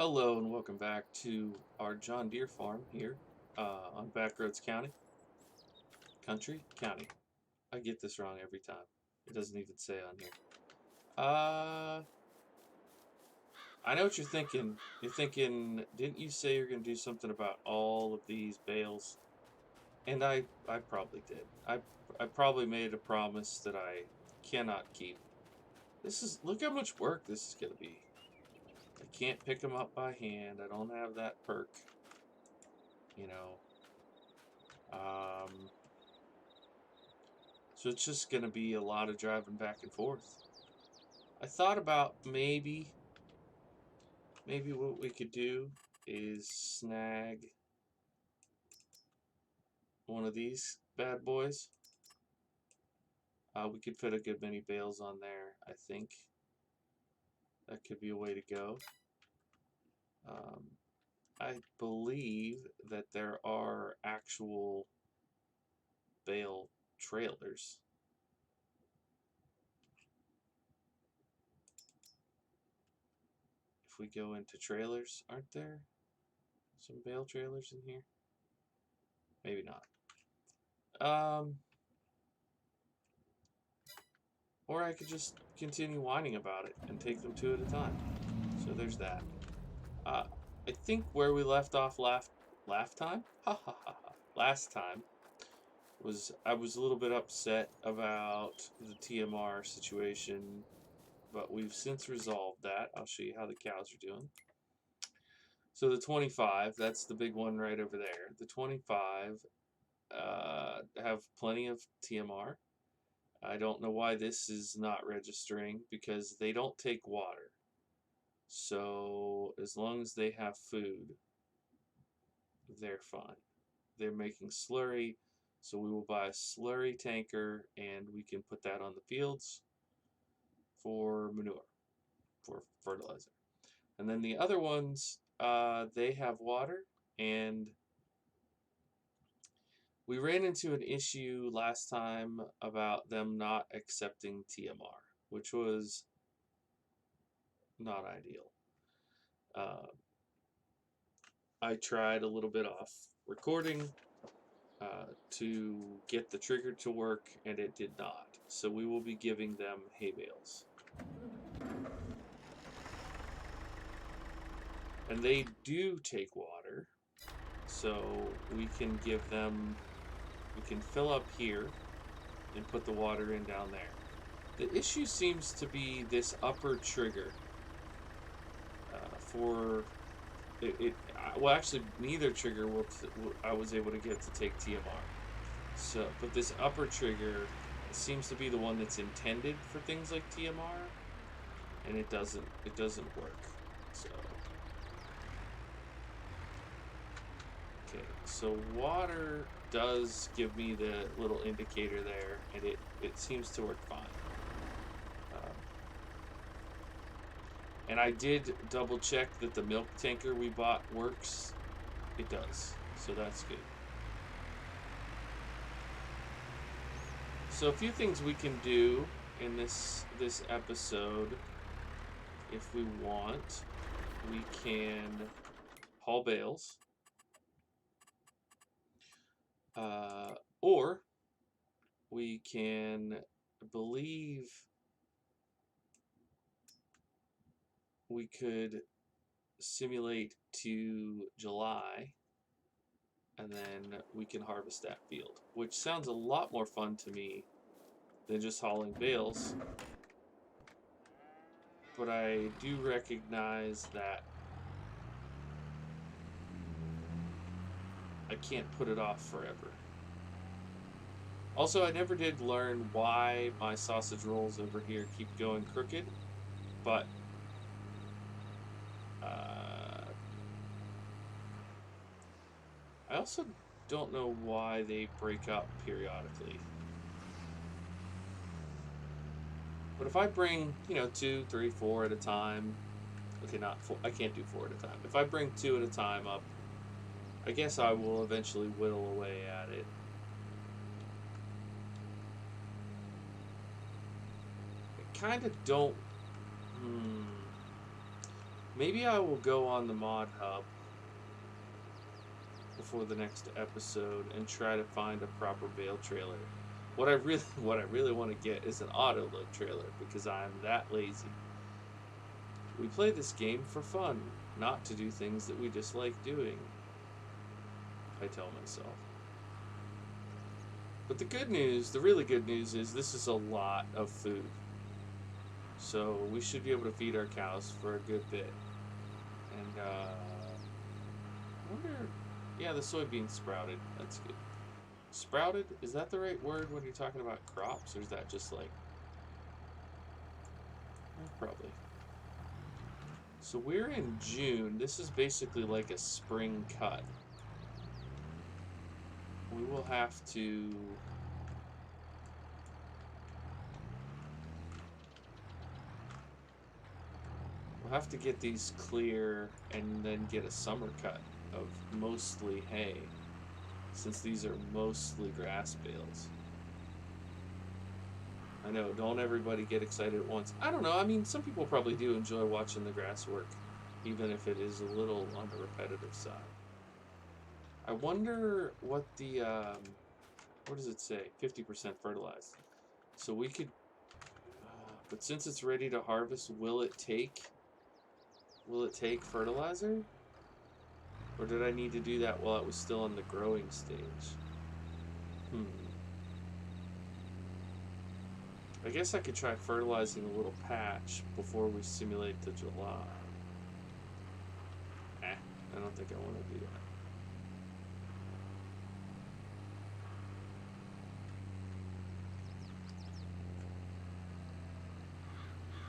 Hello and welcome back to our John Deere farm here on Backroads County. I get this wrong every time. It doesn't even say on here. I know what you're thinking. You're thinking, didn't you say you're going to do something about all of these bales? And I probably did. I probably made a promise that I cannot keep. Look how much work this is going to be. I can't pick them up by hand. I don't have that perk, you know. Um, So it's just going to be a lot of driving back and forth. I thought about maybe what we could do is snag one of these bad boys. We could fit a good many bales on there, I think. That could be a way to go. Um, I believe that there are actual bale trailers. If we go into trailers, aren't there some bale trailers in here? Maybe not. Or I could just continue whining about it and take them two at a time. So there's that. Uh, I think where we left off last time, last time was I was a little bit upset about the TMR situation, but we've since resolved that. I'll show you how the cows are doing. So the 25, that's the big one right over there. The 25 have plenty of TMR. I don't know why this is not registering because they don't take water. So as long as they have food, they're fine. They're making slurry, so we will buy a slurry tanker and we can put that on the fields for manure, for fertilizer. And then the other ones, they have water, and we ran into an issue last time about them not accepting TMR, which was not ideal. I tried a little bit off recording to get the trigger to work, and it did not. So we will be giving them hay bales. And they do take water, so we can give them, we can fill up here and put the water in down there. The issue seems to be this upper trigger for it. Well, actually, neither trigger I was able to get to take TMR. So, but this upper trigger seems to be the one that's intended for things like TMR, and it doesn't work. So, okay, so water does give me the little indicator there, and it seems to work fine. And I did double check that the milk tanker we bought works. It does, so that's good. So a few things we can do in this episode, if we want, we can haul bales, or we can believe we could simulate to July, and then we can harvest that field, which sounds a lot more fun to me than just hauling bales. But I do recognize that I can't put it off forever. Also, I never did learn why my sausage rolls over here keep going crooked, but I also don't know why they break up periodically. But if I bring, 2, 3, 4 at a time, okay, not 4, I can't do 4 at a time. If I bring 2 at a time up, I guess I will eventually whittle away at it. I kind of don't, Maybe I will go on the mod hub before the next episode and try to find a proper bale trailer. What I really want to get is an auto load trailer because I'm that lazy. We play this game for fun, not to do things that we dislike doing, I tell myself. But the good news, the really good news is this is a lot of food. So we should be able to feed our cows for a good bit. And I wonder, yeah, the soybeans sprouted. That's good. Sprouted, is that the right word when you're talking about crops, or is that just like, probably. So we're in June. This is basically like a spring cut. We will have to get these clear and then get a summer cut of mostly hay, since these are mostly grass bales. I know, don't everybody get excited at once. I don't know, I mean, some people probably do enjoy watching the grass work, even if it is a little on the repetitive side. I wonder what the, what does it say? 50% fertilized. So we could, but since it's ready to harvest, will it take fertilizer? Or did I need to do that while it was still in the growing stage? I guess I could try fertilizing a little patch before we simulate to July. I don't think I want to do that.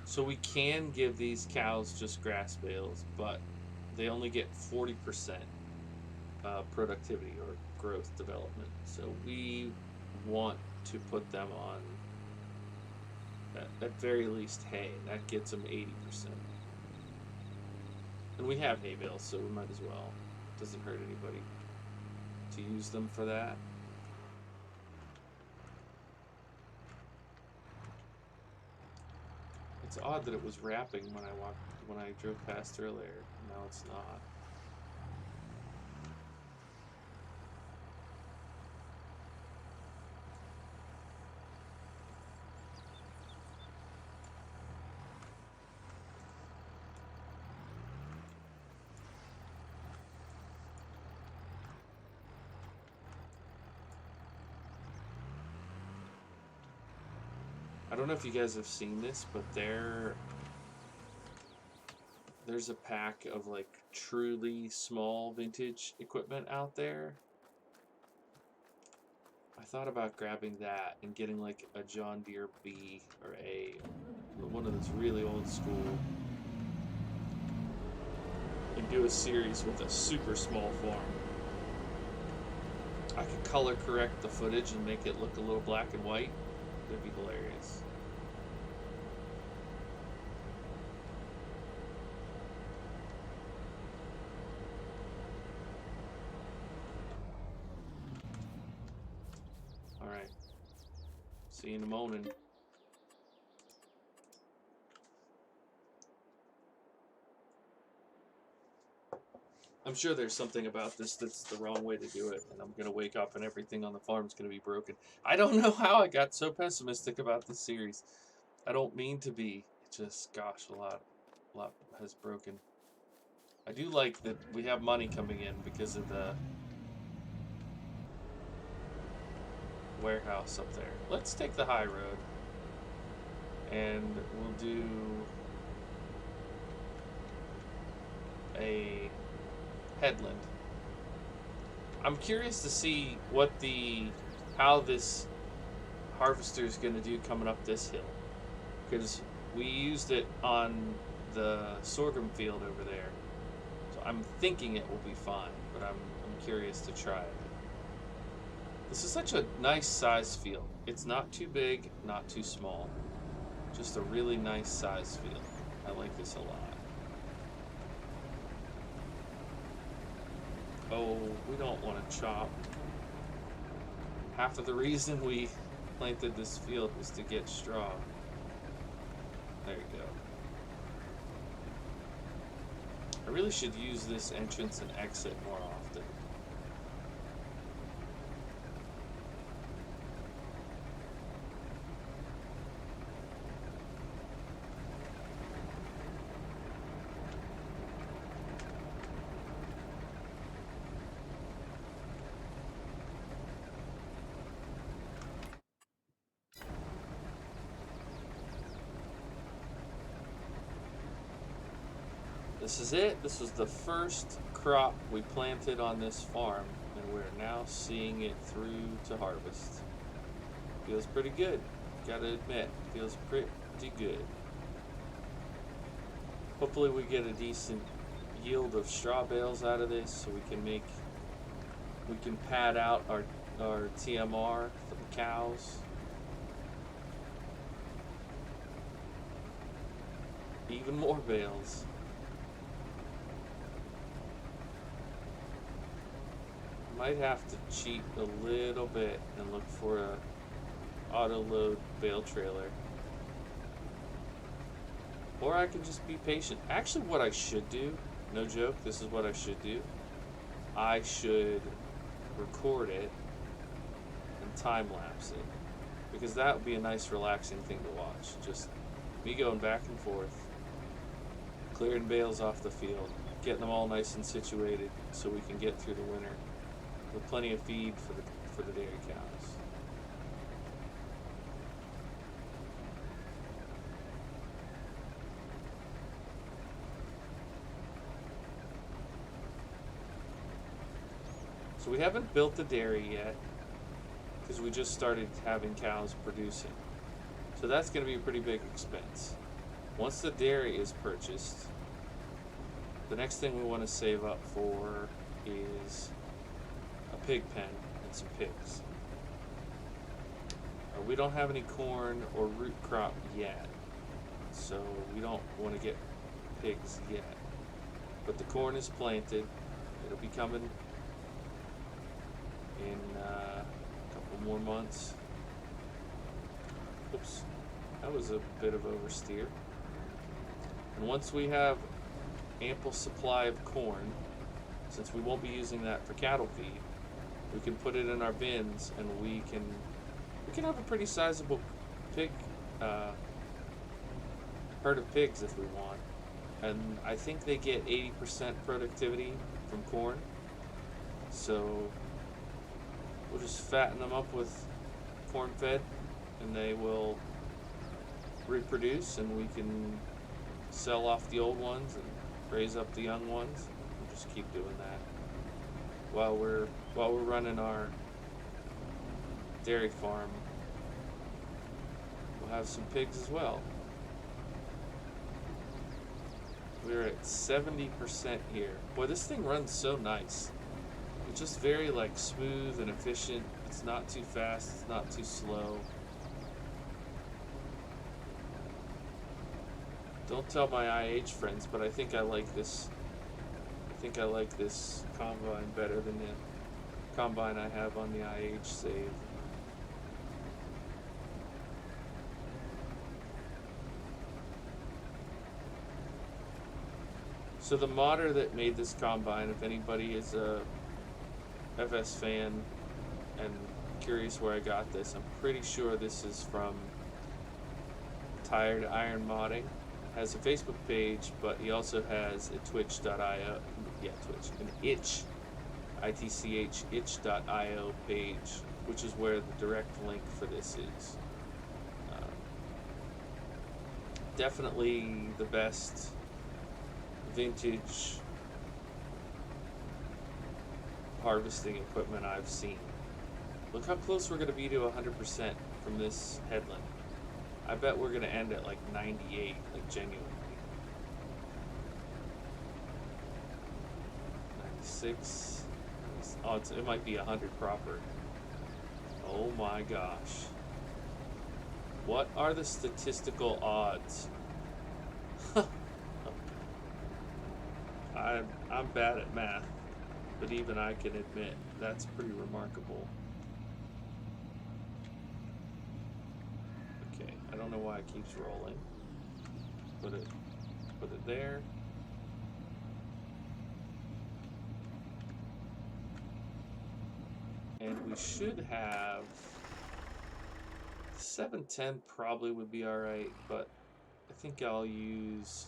So we can give these cows just grass bales, but they only get 40% productivity or growth development. So we want to put them on, at very least, hay. That gets them 80%. And we have hay bales, so we might as well. Doesn't hurt anybody to use them for that. It's odd that it was wrapping when I drove past earlier. Now it's not. I don't know if you guys have seen this, but there's a pack of like truly small vintage equipment out there. I thought about grabbing that and getting like a John Deere B or A, one of those really old school, and do a series with a super small farm. I could color correct the footage and make it look a little black and white. That'd be hilarious. Alright. See you in the morning. I'm sure there's something about this that's the wrong way to do it, and I'm going to wake up and everything on the farm's going to be broken. I don't know how I got so pessimistic about this series. I don't mean to be. It just, gosh, a lot has broken. I do like that we have money coming in because of the warehouse up there. Let's take the high road, and we'll do a headland. I'm curious to see how this harvester is going to do coming up this hill, because we used it on the sorghum field over there, so I'm thinking it will be fine, but I'm curious to try it. This is such a nice size field. It's not too big, not too small, just a really nice size field. I like this a lot. Oh, we don't want to chop. Half of the reason we planted this field was to get straw. There you go. I really should use this entrance and exit more often. This is it. This was the first crop we planted on this farm, and we're now seeing it through to harvest. Feels pretty good, gotta admit. Feels pretty good. Hopefully we get a decent yield of straw bales out of this so we can pad out our TMR for the cows. Even more bales. Might have to cheat a little bit and look for a auto load bale trailer. Or I can just be patient. Actually, what I should do, no joke, this is what I should do. I should record it and time lapse it. Because that would be a nice relaxing thing to watch. Just me going back and forth, clearing bales off the field, getting them all nice and situated so we can get through the winter with plenty of feed for the dairy cows. So we haven't built the dairy yet because we just started having cows producing. So that's going to be a pretty big expense. Once the dairy is purchased, the next thing we want to save up for is a pig pen and some pigs. We don't have any corn or root crop yet, so we don't want to get pigs yet. But the corn is planted. It'll be coming in a couple more months. Oops, that was a bit of oversteer. And once we have ample supply of corn, since we won't be using that for cattle feed, we can put it in our bins, and we can have a pretty sizable pig herd of pigs if we want. And I think they get 80% productivity from corn, so we'll just fatten them up with corn fed, and they will reproduce, and we can sell off the old ones and raise up the young ones. We'll just keep doing that while we're running our dairy farm. We'll have some pigs as well. We're at 70% here. Boy, this thing runs so nice. It's just very like smooth and efficient. It's not too fast, it's not too slow. Don't tell my IH friends, but I think I like this. I think I like this combine better than the combine I have on the IH save. So the modder that made this combine, if anybody is a FS fan and curious where I got this, I'm pretty sure this is from Tired Iron Modding. Has a Facebook page, but he also has a twitch.io, an itch, ITCH, itch.io page, which is where the direct link for this is. Definitely the best vintage harvesting equipment I've seen. Look how close we're going to be to 100% from this headland. I bet we're going to end at like 98, like genuinely. 96. Oh, it might be 100 proper. Oh my gosh. What are the statistical odds? I'm bad at math, but even I can admit that's pretty remarkable. Okay, I don't know why it keeps rolling. Put it there. we should have 710 probably would be all right, but I think I'll use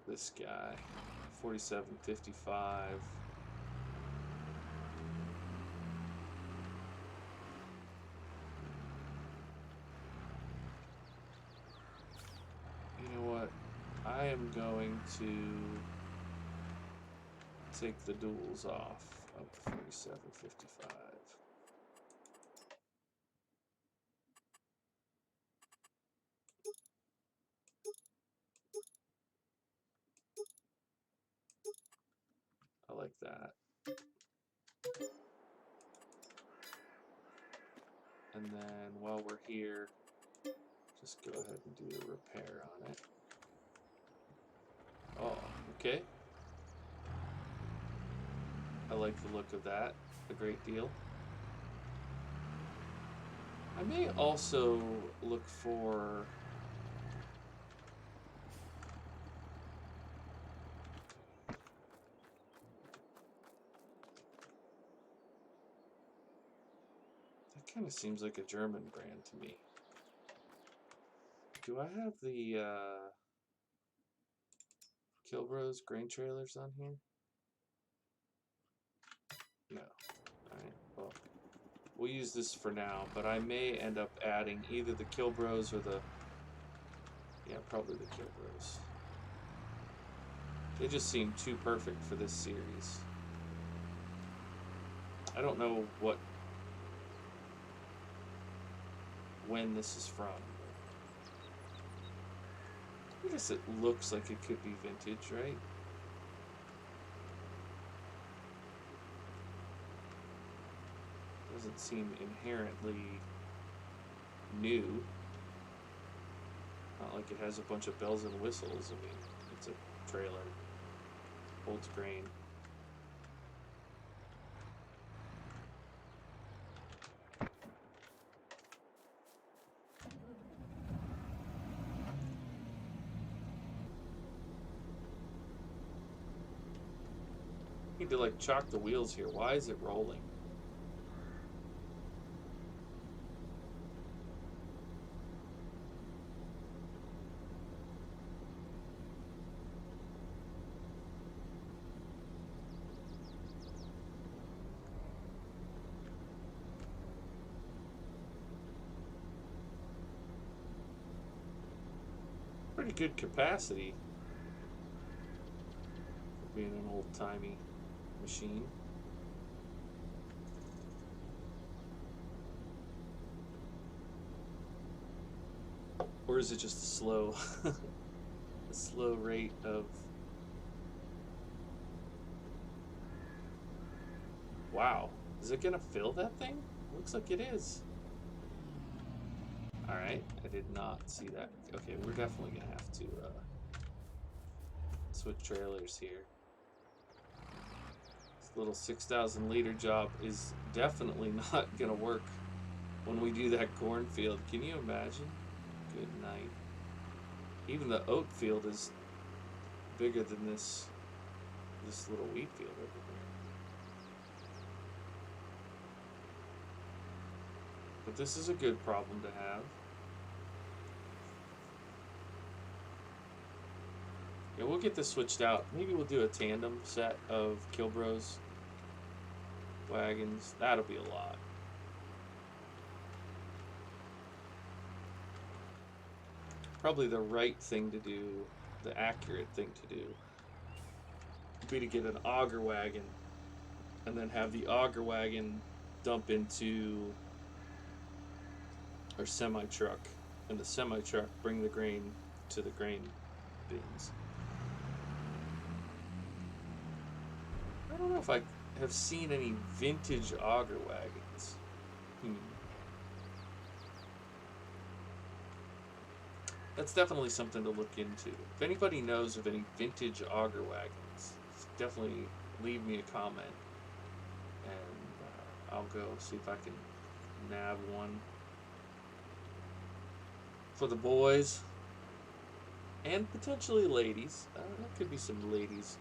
this guy, 4755. You know what? I am going to take the duals off of the 4755. I like that. And then while we're here, just go ahead and do a repair on it. Oh, okay. I like the look of that a great deal. I may also look for that kind of seems like a German brand to me. Do I have the Kilbros grain trailers on here? No. Alright, well, we'll use this for now, but I may end up adding either the Kilbros or the... Yeah, probably the Kilbros. They just seem too perfect for this series. I don't know when this is from. I guess it looks like it could be vintage, right? Doesn't seem inherently new. Not like it has a bunch of bells and whistles. I mean, it's a trailer. Holds grain. Need to like chalk the wheels here. Why is it rolling? Pretty good capacity for being an old-timey machine. Or is it just a slow a slow rate of... Wow, is it gonna fill that thing? Looks like it is. Alright, I did not see that. Okay, we're definitely gonna have to switch trailers here. This little 6,000 liter job is definitely not gonna work when we do that cornfield. Can you imagine? Good night. Even the oat field is bigger than this little wheat field over here. But this is a good problem to have. Yeah, we'll get this switched out. Maybe we'll do a tandem set of Kilbros wagons. That'll be a lot. Probably the right thing to do, the accurate thing to do, would be to get an auger wagon and then have the auger wagon dump into our semi-truck, and the semi-truck bring the grain to the grain bins. I don't know if I have seen any vintage auger wagons. That's definitely something to look into. If anybody knows of any vintage auger wagons, definitely leave me a comment, and I'll go see if I can nab one for the boys and potentially ladies. There could be some ladies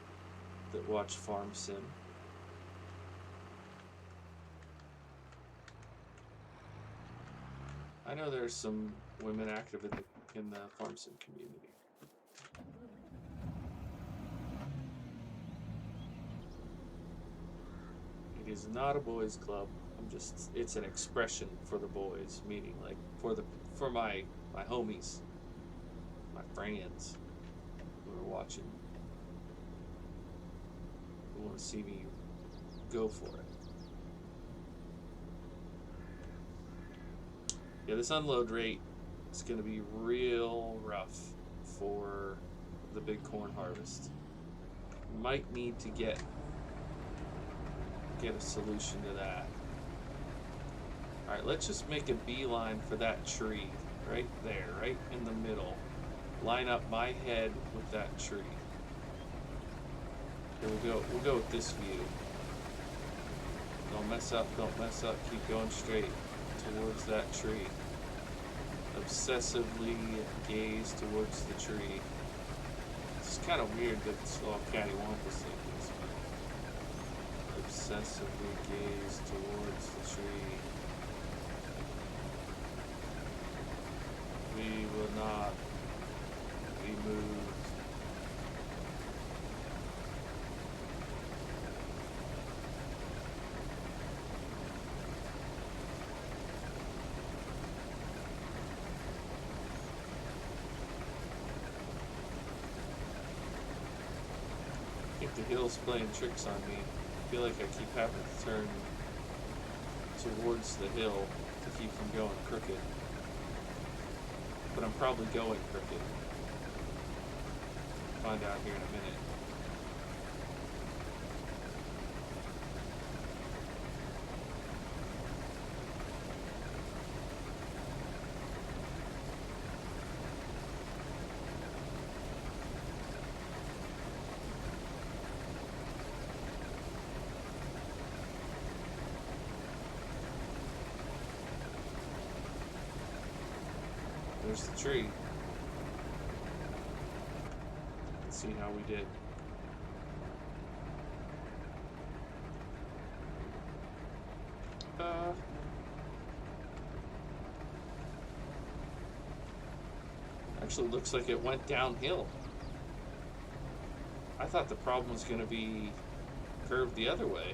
that watch Farm Sim. I know there's some women active in the farm sim community. It is not a boys' club. It's an expression for the boys, meaning like for my homies, my friends who are watching, who want to see me go for it. Yeah, this unload rate is going to be real rough for the big corn harvest. Might need to get a solution to that. All right, let's just make a beeline for that tree right there, right in the middle. Line up my head with that tree. Here we go. We'll go with this view. Don't mess up, don't mess up. Keep going straight towards that tree. Obsessively gaze towards the tree. It's kind of weird that it's all cattywampus like this, but obsessively gaze towards the tree. We will not be moved. I think the hill's playing tricks on me. I feel like I keep having to turn towards the hill to keep from going crooked. But I'm probably going crooked. Find out here in a minute. There's the tree. Let's see how we did. Actually looks like it went downhill. I thought the problem was going to be curved the other way.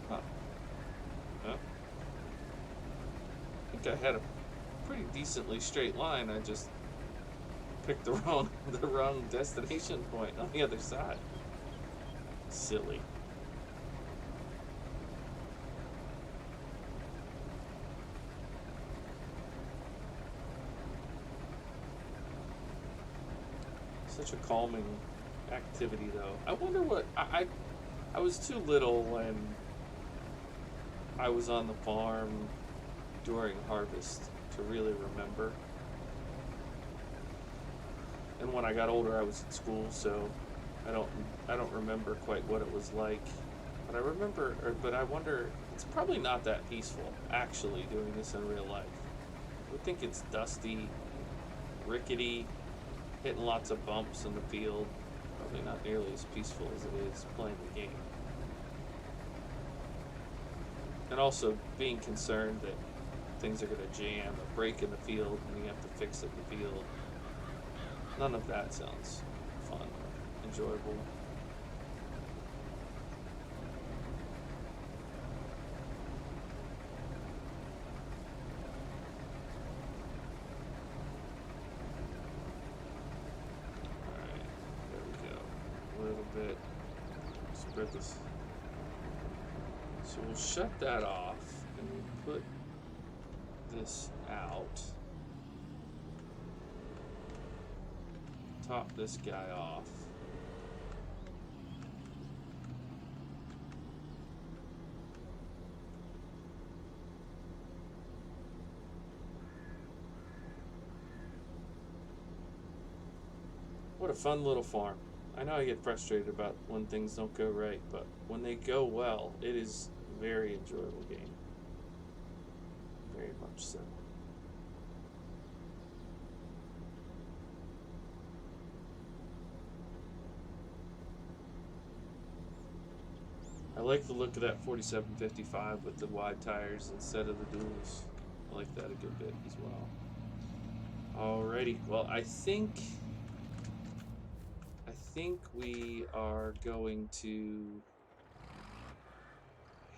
Huh. Huh. I think I had a pretty decently straight line. I just picked the wrong destination point on the other side. Silly. Such a calming activity, though. I wonder what I was too little when I was on the farm during harvest to really remember. And when I got older, I was in school, so I don't remember quite what it was like. But I remember, but I wonder, it's probably not that peaceful, actually, doing this in real life. I would think it's dusty, rickety, hitting lots of bumps in the field. Probably not nearly as peaceful as it is playing the game. And also being concerned that things are going to jam or break in the field and you have to fix it in the field. None of that sounds fun or enjoyable. Alright, there we go. A little bit. Spread this. So we'll shut that off and we'll put this out. Top this guy off. What a fun little farm. I know I get frustrated about when things don't go right, but when they go well, it is a very enjoyable game. Very much so. I like the look of that 4755 with the wide tires instead of the duals. I like that a good bit as well. Alrighty, well, I think we are going to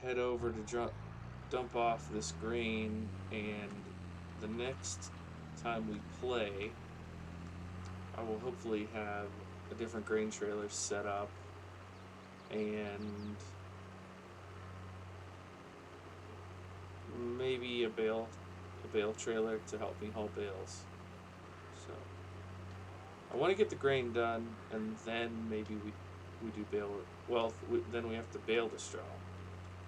head over to dump off this grain, and the next time we play, I will hopefully have a different grain trailer set up and maybe a bale trailer to help me haul bales. So I want to get the grain done, and then maybe we do bale. Well, then we have to bale the straw.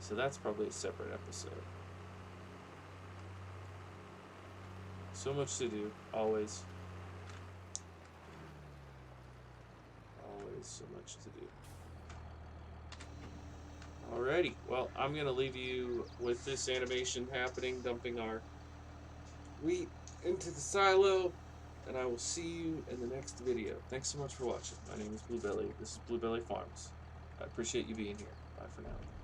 So that's probably a separate episode. So much to do, always. Always so much to do. Alrighty, well, I'm going to leave you with this animation happening, dumping our wheat into the silo, and I will see you in the next video. Thanks so much for watching. My name is Bluebelly. This is Bluebelly Farms. I appreciate you being here. Bye for now.